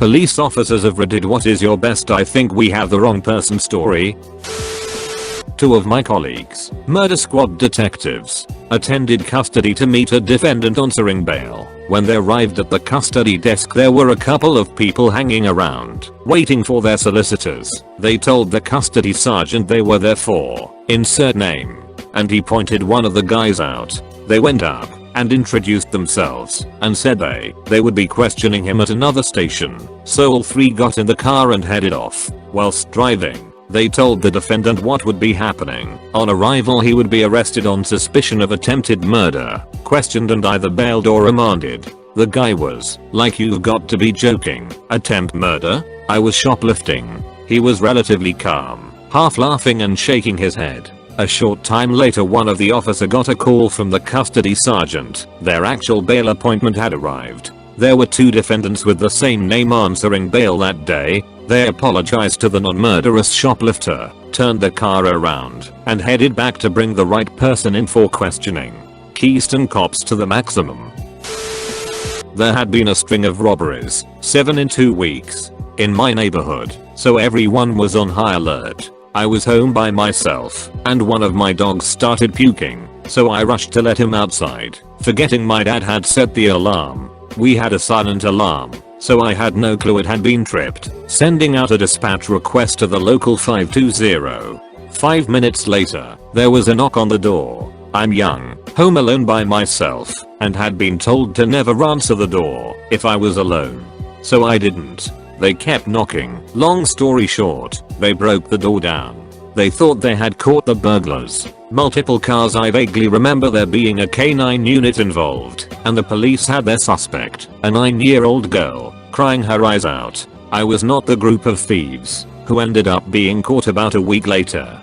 Police officers of Reddit, what is your best I think we have the wrong person story? Two of my colleagues, murder squad detectives, attended custody to meet a defendant answering bail. When they arrived at the custody desk there were a couple of people hanging around, waiting for their solicitors. They told the custody sergeant they were there for insert name, and he pointed one of the guys out. They went up and introduced themselves and said they would be questioning him at another station. So all three got in the car and headed off. Whilst driving, they told the defendant what would be happening. On arrival he would be arrested on suspicion of attempted murder, questioned and either bailed or remanded. The guy was like, "You've got to be joking. Attempt murder? I was shoplifting." He was relatively calm, half laughing and shaking his head. A short time later one of the officer got a call from the custody sergeant. Their actual bail appointment had arrived. There were two defendants with the same name answering bail that day. They apologized to the non-murderous shoplifter, turned the car around, and headed back to bring the right person in for questioning. Keystone cops to the maximum. There had been a string of robberies, 7 in 2 weeks, in my neighborhood, so everyone was on high alert. I was home by myself, and one of my dogs started puking, so I rushed to let him outside, forgetting my dad had set the alarm. We had a silent alarm, so I had no clue it had been tripped, sending out a dispatch request to the local 520. 5 minutes later, there was a knock on the door. I'm young, home alone by myself, and had been told to never answer the door if I was alone. So I didn't. They kept knocking. Long story short, they broke the door down. They thought they had caught the burglars. Multiple cars. I vaguely remember there being a K9 unit involved, and the police had their suspect, a 9-year-old girl, crying her eyes out. I was not the group of thieves who ended up being caught about a week later.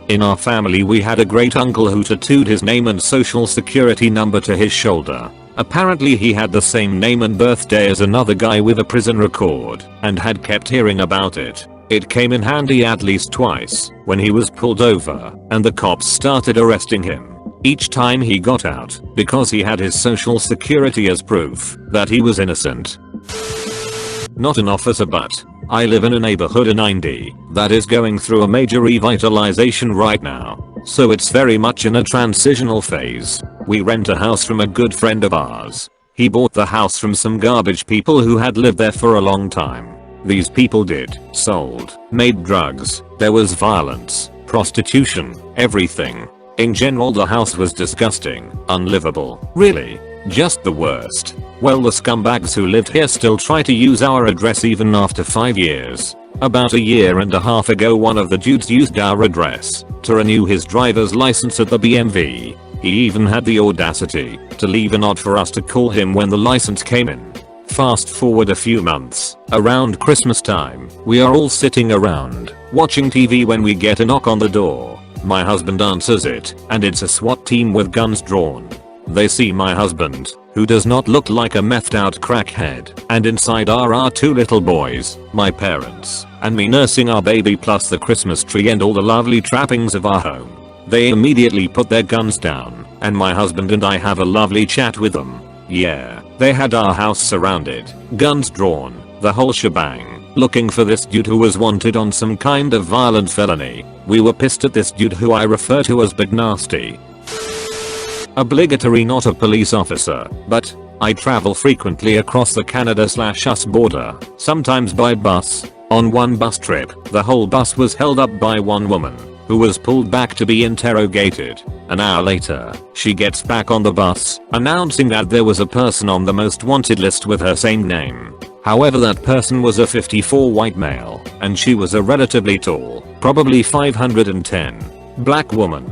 In our family we had a great uncle who tattooed his name and social security number to his shoulder. Apparently he had the same name and birthday as another guy with a prison record, and had kept hearing about it. It came in handy at least twice when he was pulled over and the cops started arresting him. Each time he got out because he had his social security as proof that he was innocent. Not an officer, but I live in a neighborhood in 90 that is going through a major revitalization right now. So it's very much in a transitional phase. We rent a house from a good friend of ours. He bought the house from some garbage people who had lived there for a long time. These people sold, made drugs. There was violence, prostitution, everything. In general the house was disgusting, unlivable. Really, just the worst. Well, the scumbags who lived here still try to use our address even after 5 years. About a year and a half ago one of the dudes used our address to renew his driver's license at the BMV. He even had the audacity to leave a note for us to call him when the license came in. Fast forward a few months, around Christmas time, we are all sitting around, watching TV when we get a knock on the door. My husband answers it, and it's a SWAT team with guns drawn. They see my husband, who does not look like a methed out crackhead, and inside are our 2 little boys, my parents, and me nursing our baby plus the Christmas tree and all the lovely trappings of our home. They immediately put their guns down, and my husband and I have a lovely chat with them. Yeah, they had our house surrounded, guns drawn, the whole shebang, looking for this dude who was wanted on some kind of violent felony. We were pissed at this dude who I refer to as Big Nasty. Obligatory not a police officer, but I travel frequently across the Canada/US border, sometimes by bus. On one bus trip, the whole bus was held up by one woman, who was pulled back to be interrogated. An hour later, she gets back on the bus, announcing that there was a person on the most wanted list with her same name. However, that person was a 54 white male, and she was a relatively tall, probably 510, black woman.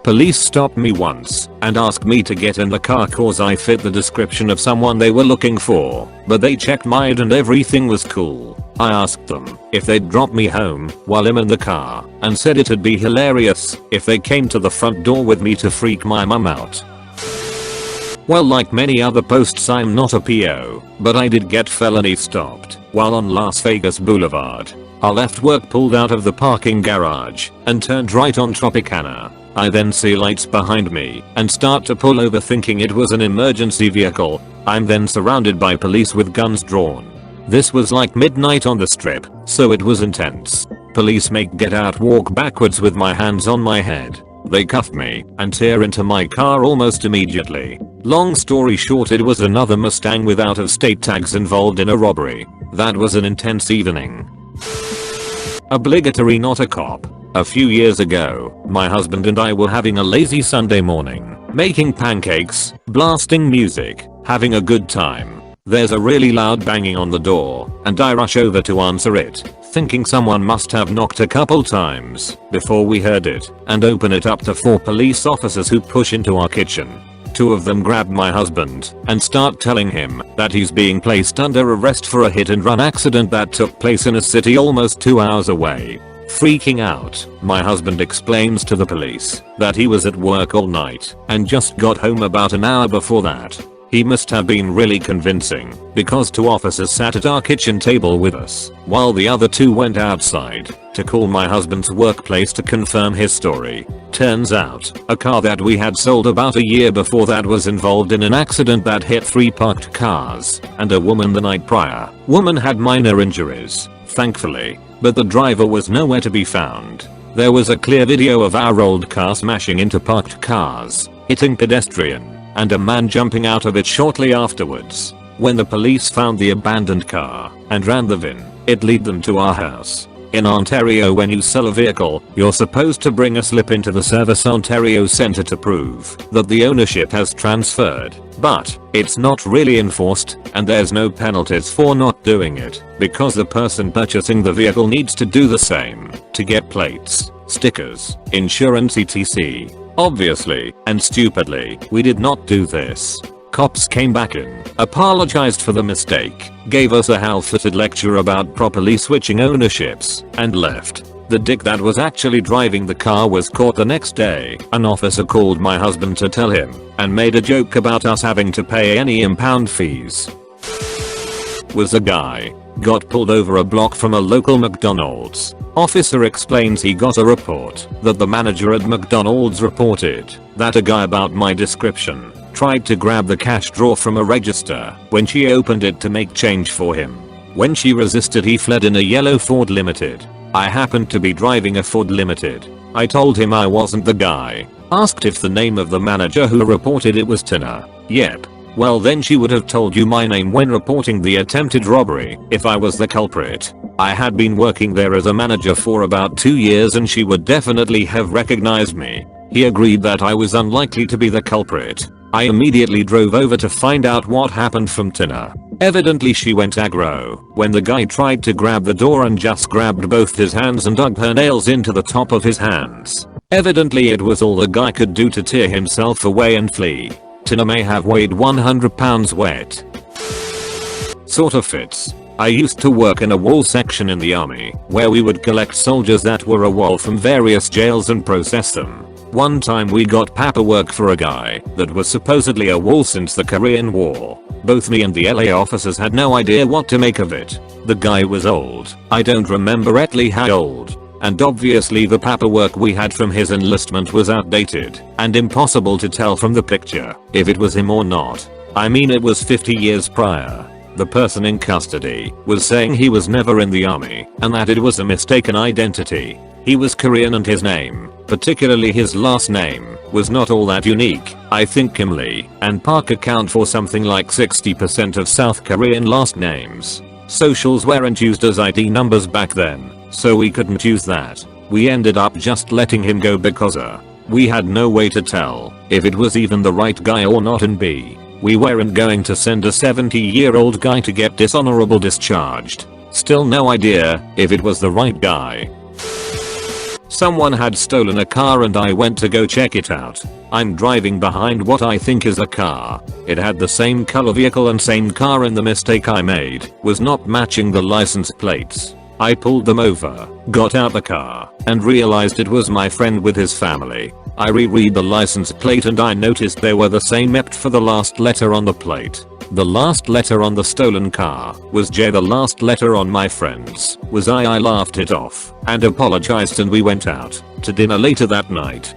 Police stopped me once and asked me to get in the car cause I fit the description of someone they were looking for, but they checked my ID and everything was cool. I asked them if they'd drop me home while I'm in the car and said it'd be hilarious if they came to the front door with me to freak my mum out. Well, like many other posts, I'm not a PO, but I did get felony stopped while on Las Vegas Boulevard. I left work, pulled out of the parking garage, and turned right on Tropicana. I then see lights behind me and start to pull over thinking it was an emergency vehicle. I'm then surrounded by police with guns drawn. This was like midnight on the strip, so it was intense. Police make get out walk backwards with my hands on my head. They cuff me and tear into my car almost immediately. Long story short, it was another Mustang with out of state tags involved in a robbery. That was an intense evening. Obligatory not a cop. A few years ago, my husband and I were having a lazy Sunday morning, making pancakes, blasting music, having a good time. There's a really loud banging on the door, and I rush over to answer it, thinking someone must have knocked a couple times before we heard it, and open it up to 4 police officers who push into our kitchen. 2 of them grab my husband and start telling him that he's being placed under arrest for a hit and run accident that took place in a city almost 2 hours away. Freaking out, my husband explains to the police that he was at work all night and just got home about an hour before that. He must have been really convincing, because 2 officers sat at our kitchen table with us, while the other 2 went outside to call my husband's workplace to confirm his story. Turns out, a car that we had sold about a year before that was involved in an accident that hit 3 parked cars and a woman the night prior. Woman had minor injuries, thankfully, but the driver was nowhere to be found. There was a clear video of our old car smashing into parked cars, hitting pedestrian, and a man jumping out of it shortly afterwards. When the police found the abandoned car and ran the VIN, it led them to our house. In Ontario, when you sell a vehicle, you're supposed to bring a slip into the Service Ontario Centre to prove that the ownership has transferred, but it's not really enforced, and there's no penalties for not doing it, because the person purchasing the vehicle needs to do the same to get plates, stickers, insurance etc. Obviously, and stupidly, we did not do this. Cops came back in, apologized for the mistake, gave us a half-footed lecture about properly switching ownerships, and left. The dick that was actually driving the car was caught the next day. An officer called my husband to tell him, and made a joke about us having to pay any impound fees. Was a guy. Got pulled over a block from a local McDonald's. Officer explains he got a report that the manager at McDonald's reported that a guy about my description tried to grab the cash drawer from a register when she opened it to make change for him. When she resisted, he fled in a yellow Ford Limited. I happened to be driving a Ford Limited. I told him I wasn't the guy. Asked if the name of the manager who reported it was Tina. Yep. Well, then she would have told you my name when reporting the attempted robbery if I was the culprit. I had been working there as a manager for about 2 years and she would definitely have recognized me. He agreed that I was unlikely to be the culprit. I immediately drove over to find out what happened from Tina. Evidently she went aggro when the guy tried to grab the door and just grabbed both his hands and dug her nails into the top of his hands. Evidently it was all the guy could do to tear himself away and flee. Tina may have weighed 100 pounds wet. Sort of fits. I used to work in a wall section in the army, where we would collect soldiers that were a wall from various jails and process them. One time we got paperwork for a guy that was supposedly a wall since the Korean War. Both me and the LA officers had no idea what to make of it. The guy was old. I don't remember exactly how old. And obviously the paperwork we had from his enlistment was outdated and impossible to tell from the picture if it was him or not. I mean, it was 50 years prior. The person in custody was saying he was never in the army and that it was a mistaken identity. He was Korean and his name, particularly his last name, was not all that unique. I think Kim Lee and Park account for something like 60% of South Korean last names. Socials weren't used as ID numbers back then, so we couldn't use that. We ended up just letting him go because we had no way to tell if it was even the right guy or not, and B, we weren't going to send a 70-year-old guy to get dishonorable discharged. Still no idea if it was the right guy. Someone had stolen a car and I went to go check it out. I'm driving behind what I think is a car. It had the same color vehicle and same car, and the mistake I made was not matching the license plates. I pulled them over, got out the car, and realized it was my friend with his family. I reread the license plate and I noticed they were the same except for the last letter on the plate. The last letter on the stolen car was J. The last letter on my friend's was I. I laughed it off and apologized, and we went out to dinner later that night.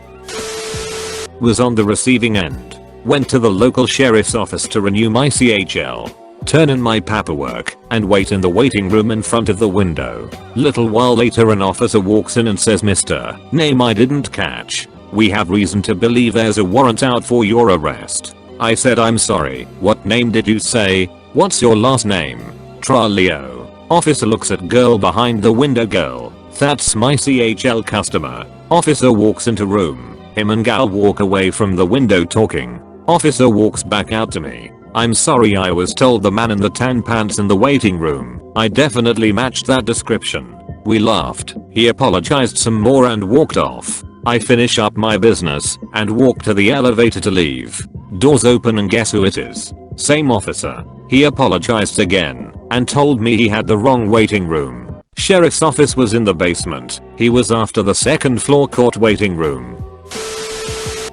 Was on the receiving end. Went to the local sheriff's office to renew my CHL. Turn in my paperwork and wait in the waiting room in front of the window. Little while later an officer walks in and says, "Mr. Name I didn't catch. We have reason to believe there's a warrant out for your arrest." I said, "I'm sorry, what name did you say? What's your last name?" Tra Leo. Officer looks at girl behind the window. Girl, "That's my CHL customer." Officer walks into room. Him and gal walk away from the window talking. Officer walks back out to me. "I'm sorry, I was told the man in the tan pants in the waiting room. I definitely matched that description." We laughed. He apologized some more and walked off. I finish up my business and walk to the elevator to leave. Doors open and guess who it is? Same officer. He apologized again and told me he had the wrong waiting room. Sheriff's office was in the basement. He was after the second floor court waiting room.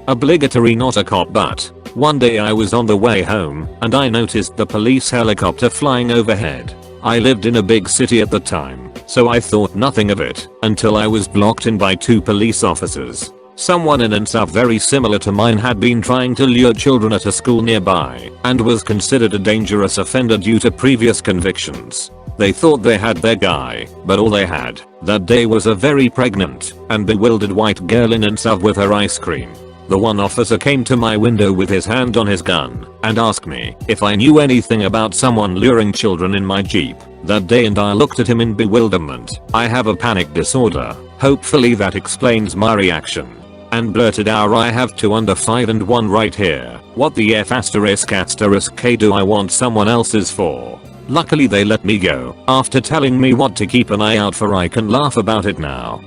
Obligatory, not a cop, but one day I was on the way home and I noticed the police helicopter flying overhead. I lived in a big city at the time, so I thought nothing of it until I was blocked in by 2 police officers. Someone in Insa very similar to mine had been trying to lure children at a school nearby and was considered a dangerous offender due to previous convictions. They thought they had their guy, but all they had that day was a very pregnant and bewildered white girl in Insa with her ice cream. The one officer came to my window with his hand on his gun and asked me if I knew anything about someone luring children in my Jeep that day, and I looked at him in bewilderment. I have a panic disorder. Hopefully that explains my reaction. And blurted out, "I have 2 under 5 and 1 right here. What the F **k do I want someone else's for?" Luckily they let me go after telling me what to keep an eye out for. I can laugh about it now.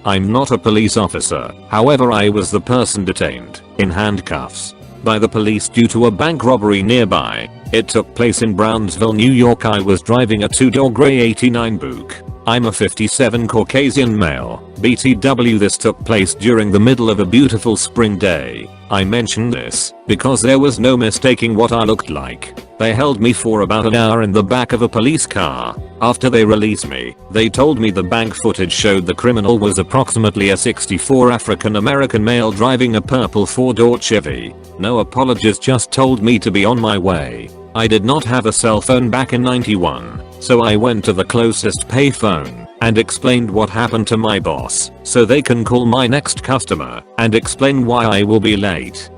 I'm not a police officer, however I was the person detained in handcuffs by the police due to a bank robbery nearby. It took place in Brownsville, New York. I was driving a 2-door gray 89 Buick. I'm a 57 Caucasian male. BTW. This took place during the middle of a beautiful spring day. I mention this because there was no mistaking what I looked like. They held me for about an hour in the back of a police car. After they released me, they told me the bank footage showed the criminal was approximately a 64 African American male driving a purple 4-door Chevy. No apologies, just told me to be on my way. I did not have a cell phone back in '91, so I went to the closest payphone and explained what happened to my boss so they can call my next customer and explain why I will be late.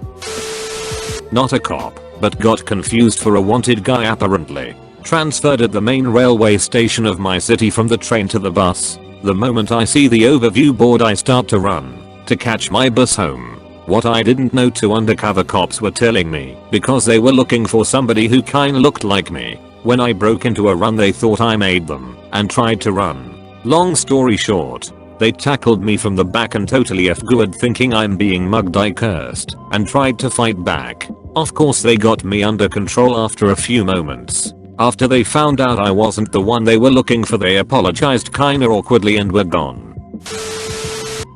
Not a cop, but got confused for a wanted guy apparently. Transferred at the main railway station of my city from the train to the bus. The moment I see the overview board I start to run to catch my bus home. What I didn't know, 2 undercover cops were telling me because they were looking for somebody who kinda looked like me. When I broke into a run they thought I made them and tried to run. Long story short, they tackled me from the back and totally f***ed thinking I'm being mugged. I cursed and tried to fight back. Of course they got me under control after a few moments. After they found out I wasn't the one they were looking for, they apologized kinda awkwardly and were gone.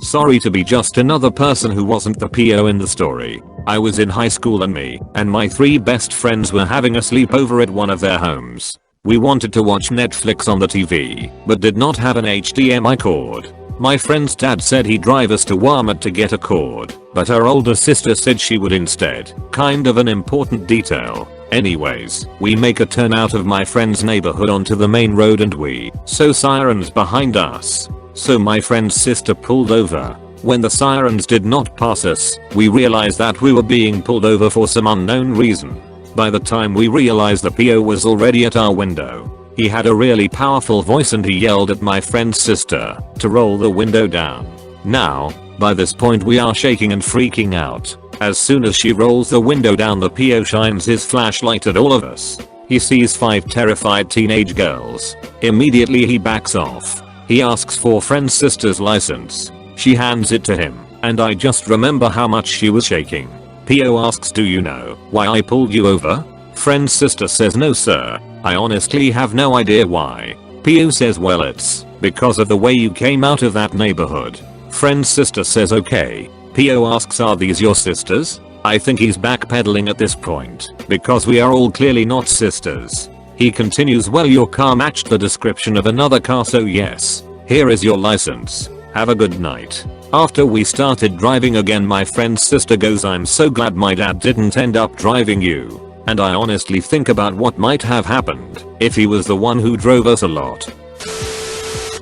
Sorry to be just another person who wasn't the PO in the story. I was in high school and me and my 3 best friends were having a sleepover at one of their homes. We wanted to watch Netflix on the TV, but did not have an HDMI cord. My friend's dad said he'd drive us to Walmart to get a cord, but her older sister said she would instead. Kind of an important detail. Anyways, we make a turn out of my friend's neighborhood onto the main road and we saw sirens behind us. So my friend's sister pulled over. When the sirens did not pass us, we realized that we were being pulled over for some unknown reason. By the time we realized, the PO was already at our window. He had a really powerful voice and he yelled at my friend's sister to roll the window down. Now, by this point we are shaking and freaking out. As soon as she rolls the window down, the PO shines his flashlight at all of us. He sees 5 terrified teenage girls. Immediately he backs off. He asks for friend's sister's license. She hands it to him, and I just remember how much she was shaking. PO asks, "Do you know why I pulled you over?" Friend's sister says, "No sir, I honestly have no idea why." PO says, "Well, it's because of the way you came out of that neighborhood." Friend's sister says, "Okay." PO asks, "Are these your sisters?" I think he's backpedaling at this point because we are all clearly not sisters. He continues, "Well, your car matched the description of another car, so yes. Here is your license. Have a good night." After we started driving again, my friend's sister goes, "I'm so glad my dad didn't end up driving you." And I honestly think about what might have happened if he was the one who drove us a lot.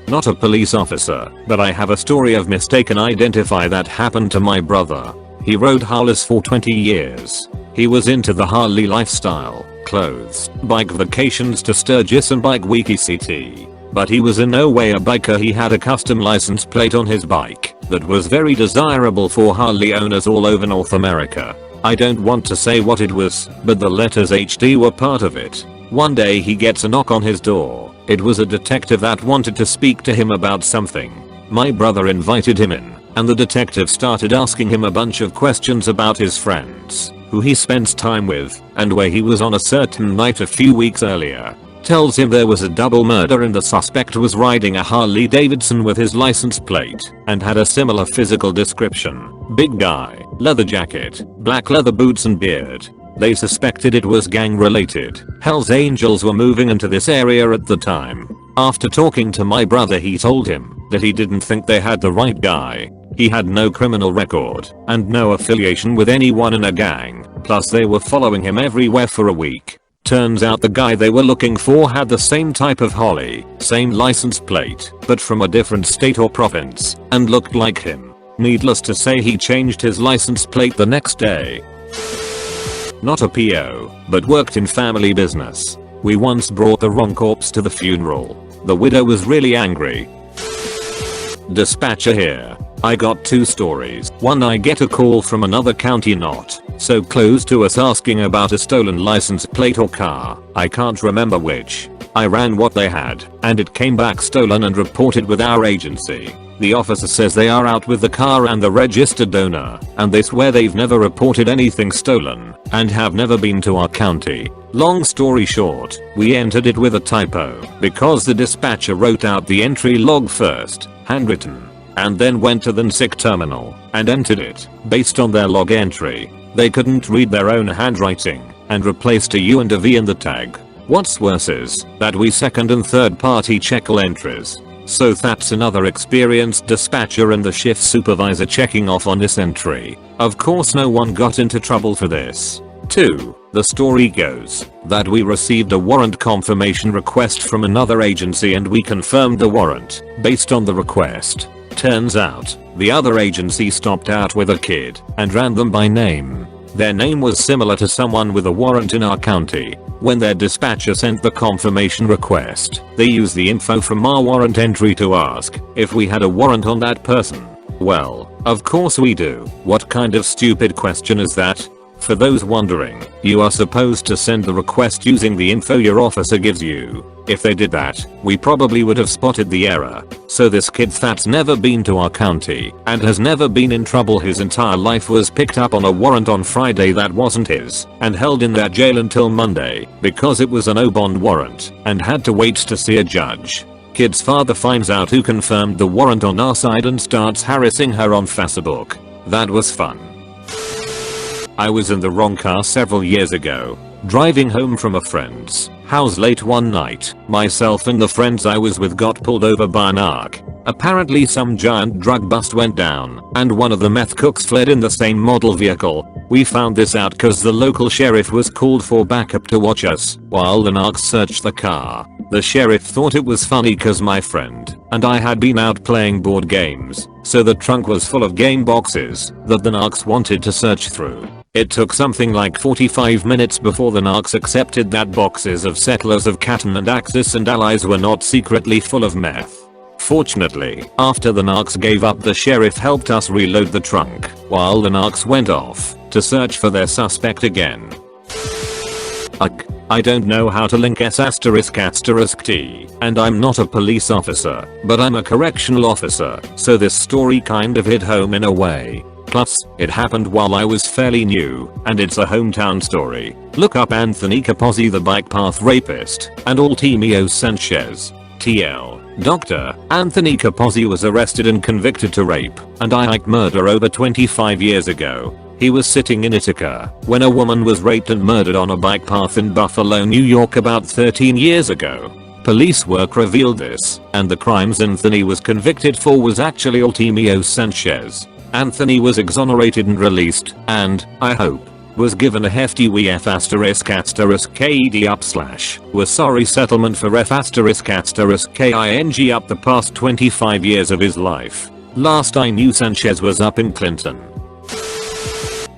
Not a police officer, but I have a story of mistaken identity that happened to my brother. He rode Harleys for 20 years. He was into the Harley lifestyle, clothes, bike vacations to Sturgis and bike week etc. But he was in no way a biker. He had a custom license plate on his bike that was very desirable for Harley owners all over North America. I don't want to say what it was, but the letters HD were part of it. One day he gets a knock on his door. It was a detective that wanted to speak to him about something. My brother invited him in, and the detective started asking him a bunch of questions about his friends, who he spends time with, and where he was on a certain night a few weeks earlier. Tells him there was a double murder and the suspect was riding a Harley Davidson with his license plate and had a similar physical description. Big guy, leather jacket, black leather boots and beard. They suspected it was gang related. Hell's Angels were moving into this area at the time. After talking to my brother, he told him that he didn't think they had the right guy. He had no criminal record and no affiliation with anyone in a gang. Plus they were following him everywhere for a week. Turns out the guy they were looking for had the same type of Harley, same license plate, but from a different state or province, and looked like him. Needless to say, he changed his license plate the next day. Not a PO, but worked in family business. We once brought the wrong corpse to the funeral. The widow was really angry. Dispatcher here. I got two stories. One, I get a call from another county not so close to us asking about a stolen license plate or car. I can't remember which. I ran what they had, and it came back stolen and reported with our agency. The officer says they are out with the car and the registered owner, and they swear they've never reported anything stolen and have never been to our county. Long story short, we entered it with a typo because the dispatcher wrote out the entry log first, handwritten, and then went to the NSIC terminal and entered it based on their log entry. They couldn't read their own handwriting and replaced a U and a V in the tag. What's worse is that we second and third party check all entries. So that's another experienced dispatcher and the shift supervisor checking off on this entry. Of course no one got into trouble for this. 2. The story goes that we received a warrant confirmation request from another agency and we confirmed the warrant based on the request. Turns out, the other agency stopped out with a kid and ran them by name. Their name was similar to someone with a warrant in our county. When their dispatcher sent the confirmation request, they used the info from our warrant entry to ask if we had a warrant on that person. Well, of course we do. What kind of stupid question is that? For those wondering, you are supposed to send the request using the info your officer gives you. If they did that, we probably would have spotted the error. So this kid that's never been to our county and has never been in trouble his entire life was picked up on a warrant on Friday that wasn't his and held in that jail until Monday because it was a no bond warrant and had to wait to see a judge. Kid's father finds out who confirmed the warrant on our side and starts harassing her on Facebook. That was fun. I was in the wrong car several years ago, driving home from a friend's house late one night. Myself and the friends I was with got pulled over by an ARC. Apparently some giant drug bust went down, and one of the meth cooks fled in the same model vehicle. We found this out cause the local sheriff was called for backup to watch us while the narcs searched the car. The sheriff thought it was funny cause my friend and I had been out playing board games, so the trunk was full of game boxes that the narcs wanted to search through. It took something like 45 minutes before the narcs accepted that boxes of Settlers of Catan and Axis and allies were not secretly full of meth. Fortunately, after the narcs gave up, the sheriff helped us reload the trunk while the narcs went off to search for their suspect again. I don't know how to link S***T, and I'm not a police officer, but I'm a correctional officer, so this story kind of hit home in a way. Plus, it happened while I was fairly new, and it's a hometown story. Look up Anthony Capozzi, the bike path rapist, and Altemio Sanchez. TL. Dr. Anthony Capozzi was arrested and convicted to rape and murder over 25 years ago. He was sitting in Ithaca when a woman was raped and murdered on a bike path in Buffalo, New York about 13 years ago. Police work revealed this, and the crimes Anthony was convicted for was actually Ultimio Sanchez. Anthony was exonerated and released, and, I hope, was given a hefty WF***KED we're sorry settlement for F***KING up the past 25 years of his life. Last I knew Sanchez was up in Clinton.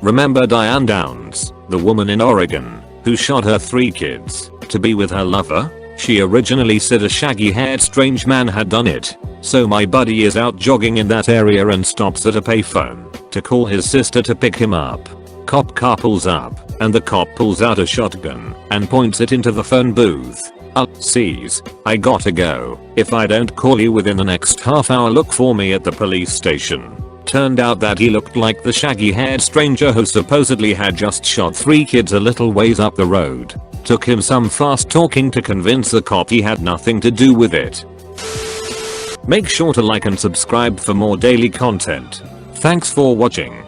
Remember Diane Downs, the woman in Oregon, who shot her 3 kids, to be with her lover? She originally said a shaggy-haired strange man had done it. So my buddy is out jogging in that area and stops at a payphone to call his sister to pick him up. Cop car pulls up, and the cop pulls out a shotgun and points it into the phone booth. Sees, I gotta go. If I don't call you within the next half hour, look for me at the police station. Turned out that he looked like the shaggy-haired stranger who supposedly had just shot 3 kids a little ways up the road. Took him some fast talking to convince the cop he had nothing to do with it. Make sure to like and subscribe for more daily content. Thanks for watching.